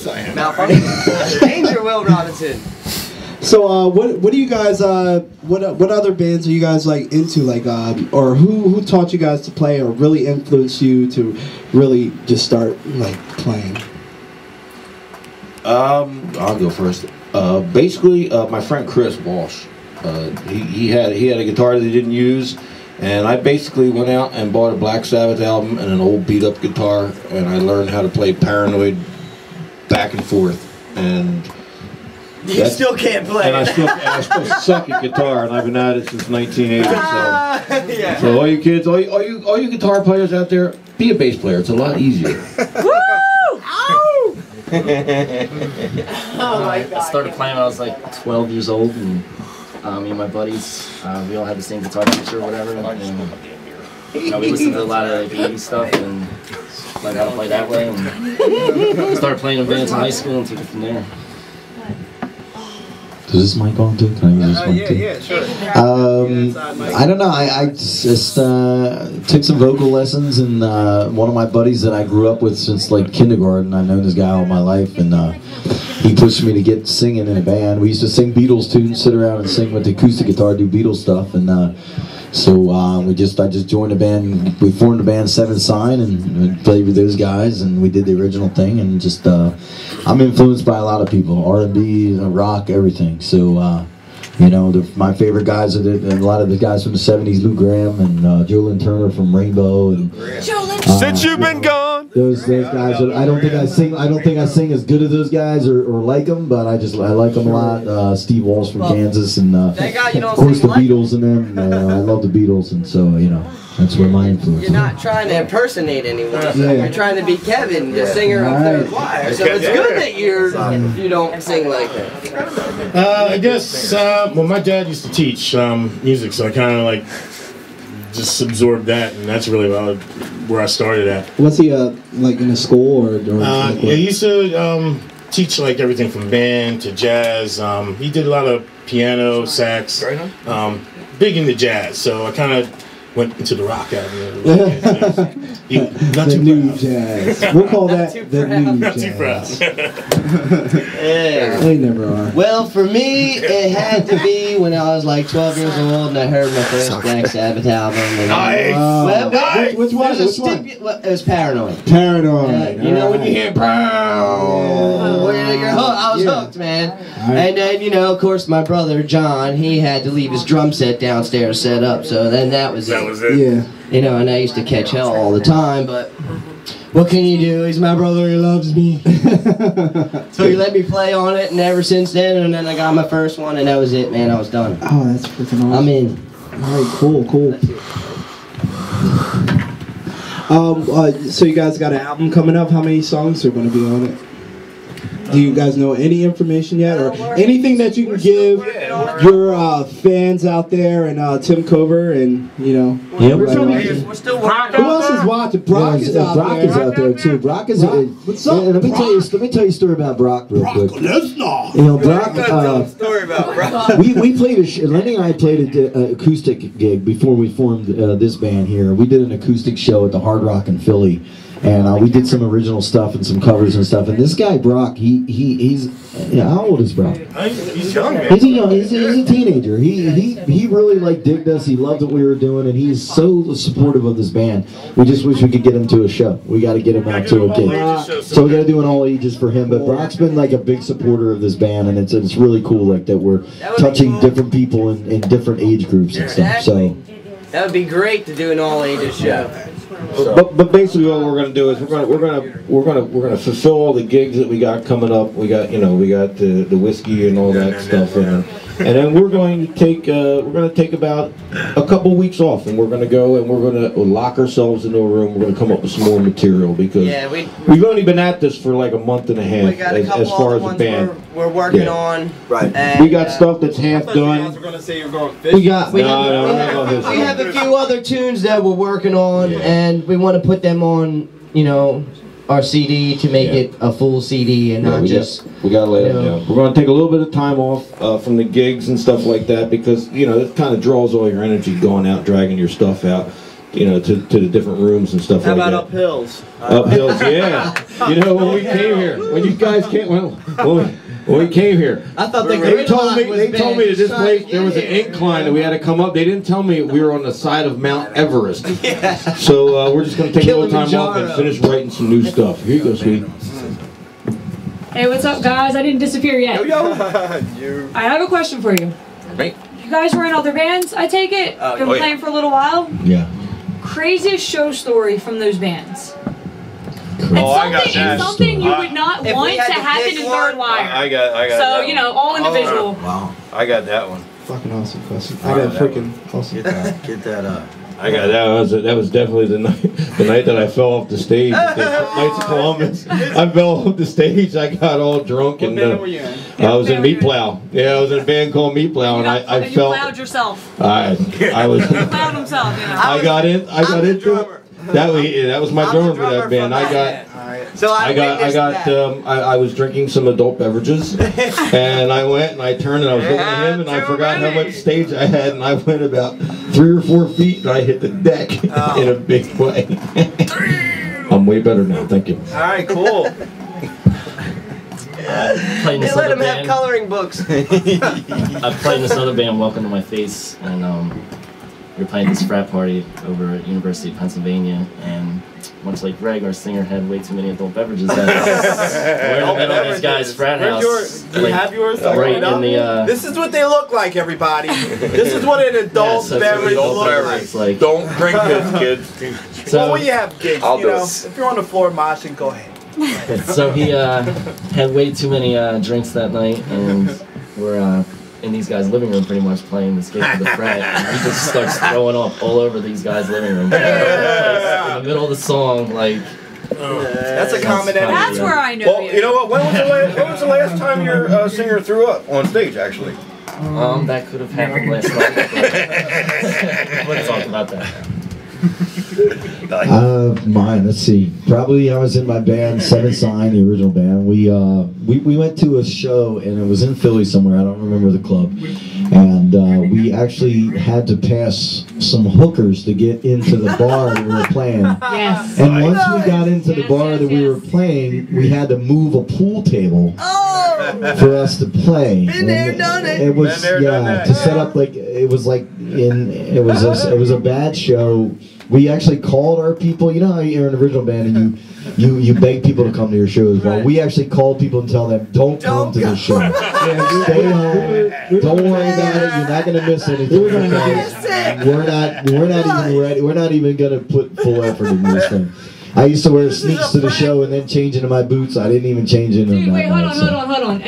Malfunction. Danger, Will Robinson. So, what do you guys, what other bands are you guys like into, like, or who taught you guys to play or really influenced you to really just start like playing? I'll go first. Basically, my friend Chris Walsh, he had a guitar that he didn't use, and I basically went out and bought a Black Sabbath album and an old beat up guitar, and I learned how to play Paranoid back and forth, and you still can't play. And I still suck at guitar, and I've been at it since 1980. Yeah. So all you kids, all you guitar players out there, be a bass player. It's a lot easier. Woo! Ow! Oh my God. I started playing when I was like 12 years old, and me and my buddies, we all had the same guitar teacher or whatever. And, you know, we listened to a lot of like 80s stuff and learned how to play that way. And started playing in bands in high school and took it from there. Is this mic on too? Can I use this mic too? Yeah, sure. I don't know. I just took some vocal lessons, and one of my buddies that I grew up with since like kindergarten, I've known this guy all my life, and he pushed me to get singing in a band. We used to sing Beatles tunes, sit around and sing with the acoustic guitar, do Beatles stuff, and so I just joined a band. We formed a band, Seven Sign, and played with those guys, and we did the original thing. And just I'm influenced by a lot of people, R&B, rock, everything. So you know, my favorite guys are a lot of the guys from the '70s, Lou Gramm and Joe Lynn Turner from Rainbow, and since you've been gone. Those guys. I don't think I sing as good as those guys or like them, but I like them a lot. Steve Walsh from Kansas, and of course the Beatles and them. I love the Beatles, and so you know that's where my influence. You're not trying to impersonate anyone. You're trying to be Kevin, the singer of Third Wire. So it's good that you don't sing like that. I guess. Well, my dad used to teach music, so I kind of like just absorbed that, and that's really where I started at. Was he like in a school or yeah, he used to teach like everything from band to jazz. He did a lot of piano, sax, big into jazz. So I kind of went into the rock avenue. Not the too new proud. Jazz. We'll call that the new Not jazz. too proud. Yeah. They never are. Well, for me, it had to be when I was like 12 years old and I heard my first Black Sabbath album. And Nice. Which one? It was Paranoid. Paranoid. You know when you hear you're hooked. I was hooked, man. And then, you know, of course, my brother John, he had to leave his drum set downstairs set up, so then that was it. Yeah. You know, and I used to catch hell all the time, but what can you do? He's my brother, he loves me. So he let me play on it, and ever since then, and then I got my first one, and that was it, man. I was done. Oh, that's freaking awesome. I'm in. Alright, cool. So you guys got an album coming up. How many songs are going to be on it? Do you guys know any information yet, or anything that you can give your fans out there, and Tim Cover, and you know? Yeah, We're still working. Who else is watching? Brock is out Brock there. is out there too. Brock is. What's up? Let me tell you a story about Brock real quick. Lesnar. You know, Brock. Story about Brock. we played Lenny and I played an acoustic gig before we formed this band here. We did an acoustic show at the Hard Rock in Philly, and we did some original stuff and some covers and stuff. And this guy Brock, he's how old is Brock? He's young, man. He's a teenager. He really like digged us. He loved what we were doing, and he's so supportive of this band. We just wish we could get him to a show. We got to get him out to a gig. So we got to do an all ages for him. But Brock's been like a big supporter of this band, and it's really cool like that we're touching different people in different age groups and stuff. So that would be great to do an all ages show. But basically, what we're going to do is we're going to fulfill all the gigs that we got coming up. We got the whiskey and all that stuff, and then we're going to take about a couple weeks off, and we're going to go and we're going to lock ourselves into a room. We're going to come up with some more material because we've only been at this for like a month and a half as far as a band. We're working on. Right. We got stuff that's half done. We have a few other tunes that we're working on, and we want to put them on, you know, our CD to make it a full CD and not we gotta lay it down. We're gonna take a little bit of time off from the gigs and stuff like that because you know it kind of draws all your energy going out, dragging your stuff out. you know, to the different rooms and stuff like that. How about uphills? Uphills, yeah. You know, when we came here, when you guys came, when we came here, I thought they told me that this place there was an incline that we had to come up. They didn't tell me we were on the side of Mount Everest. Yeah. So we're just gonna take a little time off and finish writing some new stuff. Here you go, sweetie. Hey, what's up, guys? I didn't disappear yet. I have a question for you. Right. You guys were in other bands, I take it? Been playing for a little while? Yeah. Craziest show story from those bands. And something you would not want to happen in Third Wire. I got so, you know, all individual. Wow. I got that one. Fucking awesome question. I got freaking awesome. Get that I got that. That was definitely the night that I fell off the stage. Knights of Columbus. I fell off the stage. I got all drunk and I was in Meat Plow. Yeah, I was in a band called Meat Plow, and I you felt. plowed yourself. I was. He plowed himself. You know. I got into it. That was my drummer for that band. I was drinking some adult beverages, and I went and I turned and I was looking at him, and I forgot how much stage I had, and I went about 3 or 4 feet, and I hit the deck in a big way. I'm way better now, thank you. All right, cool. Playing this Let other him have band. coloring books. I played in this other band, Welcome to My Face, and we were playing this frat party over at University of Pennsylvania, and much like Greg, our singer had way too many adult beverages. We're in the middle of this guy's frat house. Do you have yours? Right in the. This is what they look like, everybody. This is what an adult beverage looks like. Don't drink this, kids. So, well, when you have gigs, I'll you know, if you're on the floor moshing, go ahead. So he had way too many drinks that night, and we're in these guys' living room pretty much playing the skate for the frat, and he just starts throwing up all over these guys' living room. In the middle of the song, like... That's a common enemy. That's where I know Well, you. you know what? When was the last time your singer threw up on stage, actually? That could have happened last night, but we'll talk about that. Mine. Let's see. Probably I was in my band, Seven Sign, the original band. We went to a show, and it was in Philly somewhere. I don't remember the club. And we actually had to pass some hookers to get into the bar that we were playing. Yes. And once we got into the bar that we were playing, we had to move a pool table for us to play. Been there, done it. It was to set up like it was a bad show. We actually called our people. You know how you're an original band and you beg people to come to your shows. Well, we actually called people and tell them, don't come to the show. Stay home. Don't worry about it. You're not going to miss anything. We're not even ready. We're not even going to put full effort in this thing. I used to wear sneaks to the show and then change into my boots. I didn't even change into them. Wait, hold on.